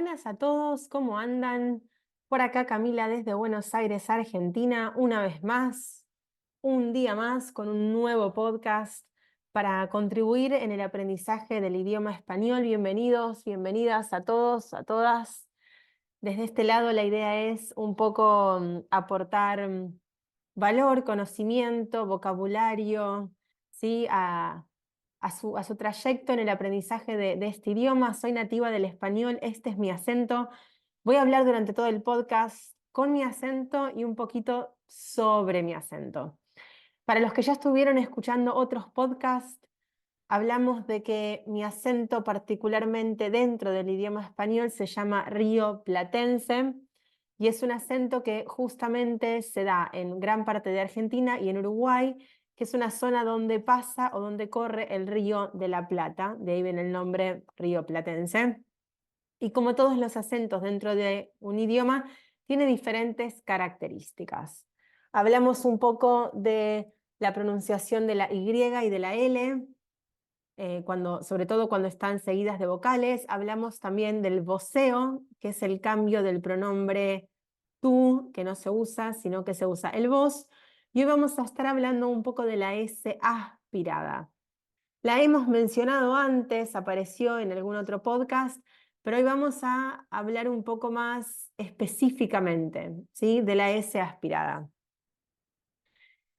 buenas a todos, ¿cómo andan? Por acá Camila desde Buenos Aires, Argentina, una vez más, un día más con un nuevo podcast para contribuir en el aprendizaje del idioma español. Bienvenidos, bienvenidas a todos, a todas. Desde este lado la idea es un poco aportar valor, conocimiento, vocabulario, ¿sí? a su trayecto en el aprendizaje de este idioma. Soy nativa del español, este es mi acento. Voy a hablar durante todo el podcast con mi acento y un poquito sobre mi acento. Para los que ya estuvieron escuchando otros podcasts, hablamos de que mi acento particularmente dentro del idioma español se llama rioplatense y es un acento que justamente se da en gran parte de Argentina y en Uruguay, que es una zona donde pasa o donde corre el río de la Plata, de ahí viene el nombre rioplatense. Y como todos los acentos dentro de un idioma, tiene diferentes características. Hablamos un poco de la pronunciación de la Y y de la L, sobre todo cuando están seguidas de vocales. Hablamos también del voceo, que es el cambio del pronombre tú, que no se usa, sino que se usa el vos. Y hoy vamos a estar hablando un poco de la S aspirada. La hemos mencionado antes, apareció en algún otro podcast, pero hoy vamos a hablar un poco más específicamente, ¿sí? De la S aspirada.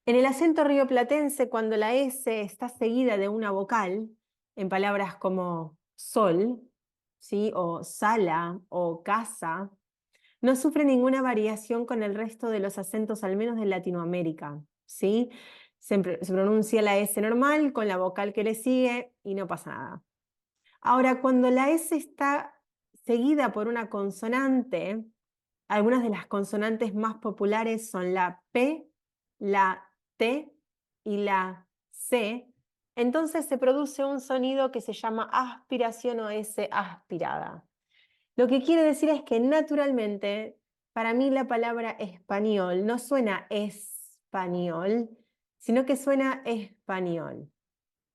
En el acento rioplatense, cuando la S está seguida de una vocal, en palabras como sol, ¿sí? O sala o casa, no sufre ninguna variación con el resto de los acentos, al menos de Latinoamérica, ¿sí? Se pronuncia la S normal con la vocal que le sigue y no pasa nada. Ahora, cuando la S está seguida por una consonante, algunas de las consonantes más populares son la P, la T y la C. Entonces se produce un sonido que se llama aspiración o S aspirada. Lo que quiere decir es que naturalmente, para mí la palabra español no suena español, sino que suena español.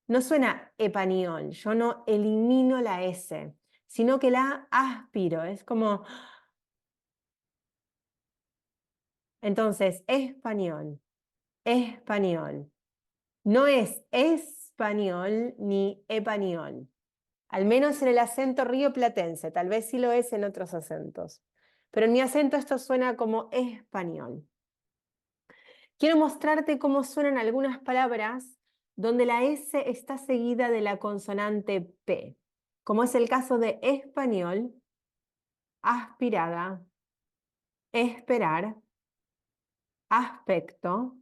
No suena español, yo no elimino la S, sino que la aspiro. Es como, entonces, español, español. No es español ni español. Al menos en el acento rioplatense, tal vez sí lo es en otros acentos. Pero en mi acento esto suena como español. Quiero mostrarte cómo suenan algunas palabras donde la S está seguida de la consonante P, como es el caso de español, aspirada, esperar, aspecto,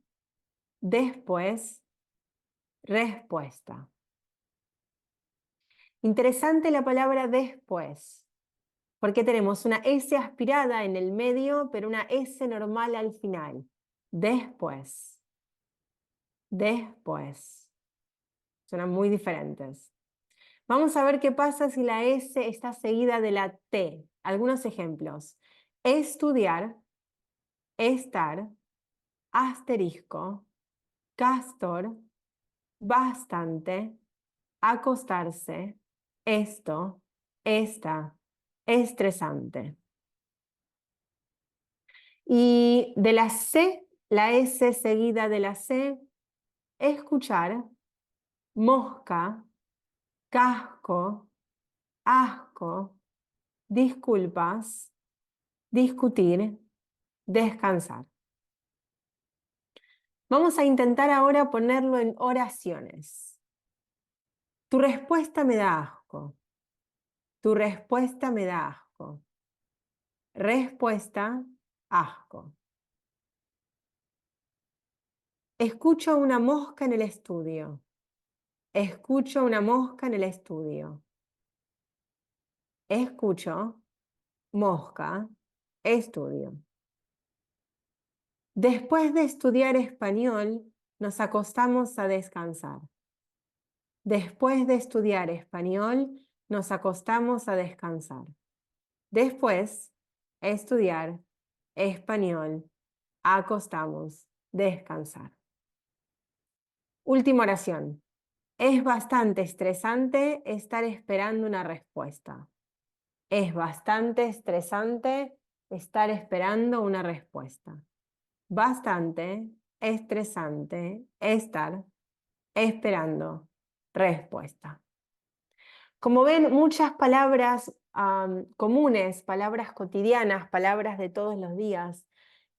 después, respuesta. Interesante la palabra después, porque tenemos una S aspirada en el medio, pero una S normal al final. Después, después. Suenan muy diferentes. Vamos a ver qué pasa si la S está seguida de la T. Algunos ejemplos. Estudiar, estar, asterisco, castor, bastante, acostarse, esto, esta, estresante. Y de la C, la S seguida de la C, escuchar, mosca, casco, asco, disculpas, discutir, descansar. Vamos a intentar ahora ponerlo en oraciones. Tu respuesta me da asco. Tu respuesta me da asco. Respuesta, asco. Escucho una mosca en el estudio. Escucho una mosca en el estudio. Escucho, mosca, estudio. Después de estudiar español, nos acostamos a descansar. Después de estudiar español, nos acostamos a descansar. Después, estudiar español, acostamos, descansar. Última oración. Es bastante estresante estar esperando una respuesta. Es bastante estresante estar esperando una respuesta. Bastante estresante estar esperando respuesta. Como ven, muchas palabras comunes, palabras cotidianas, palabras de todos los días,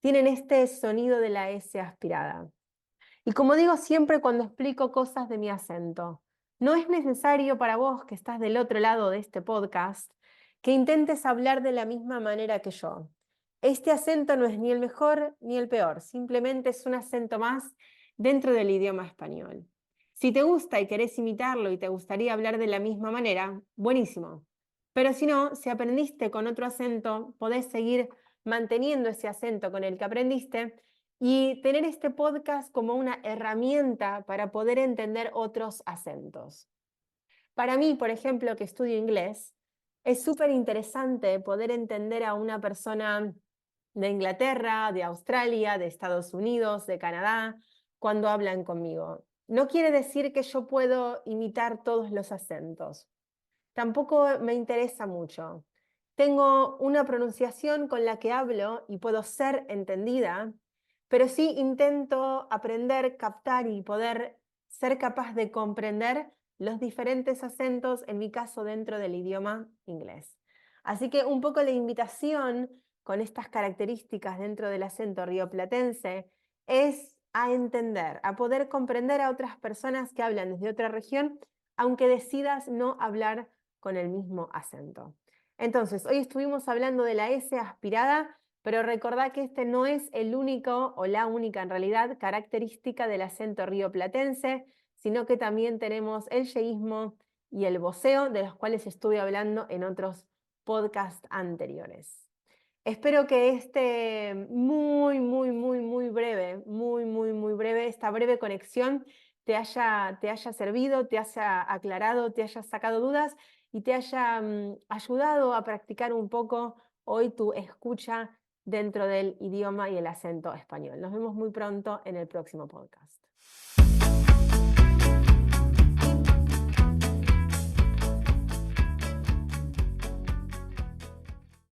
tienen este sonido de la S aspirada. Y como digo siempre cuando explico cosas de mi acento, no es necesario para vos que estás del otro lado de este podcast que intentes hablar de la misma manera que yo. Este acento no es ni el mejor ni el peor, simplemente es un acento más dentro del idioma español. Si te gusta y querés imitarlo y te gustaría hablar de la misma manera, buenísimo. Pero si no, si aprendiste con otro acento, podés seguir manteniendo ese acento con el que aprendiste y tener este podcast como una herramienta para poder entender otros acentos. Para mí, por ejemplo, que estudio inglés, es súper interesante poder entender a una persona de Inglaterra, de Australia, de Estados Unidos, de Canadá, cuando hablan conmigo. No quiere decir que yo puedo imitar todos los acentos. Tampoco me interesa mucho. Tengo una pronunciación con la que hablo y puedo ser entendida, pero sí intento aprender, captar y poder ser capaz de comprender los diferentes acentos, en mi caso dentro del idioma inglés. Así que un poco la invitación con estas características dentro del acento rioplatense es a entender, a poder comprender a otras personas que hablan desde otra región, aunque decidas no hablar con el mismo acento. Entonces, hoy estuvimos hablando de la S aspirada, pero recordá que este no es el único o la única en realidad característica del acento rioplatense, sino que también tenemos el yeísmo y el voceo, de los cuales estuve hablando en otros podcasts anteriores. Espero que este muy breve, esta breve conexión te haya servido, te haya aclarado, te haya sacado dudas y te haya ayudado a practicar un poco hoy tu escucha dentro del idioma y el acento español. Nos vemos muy pronto en el próximo podcast.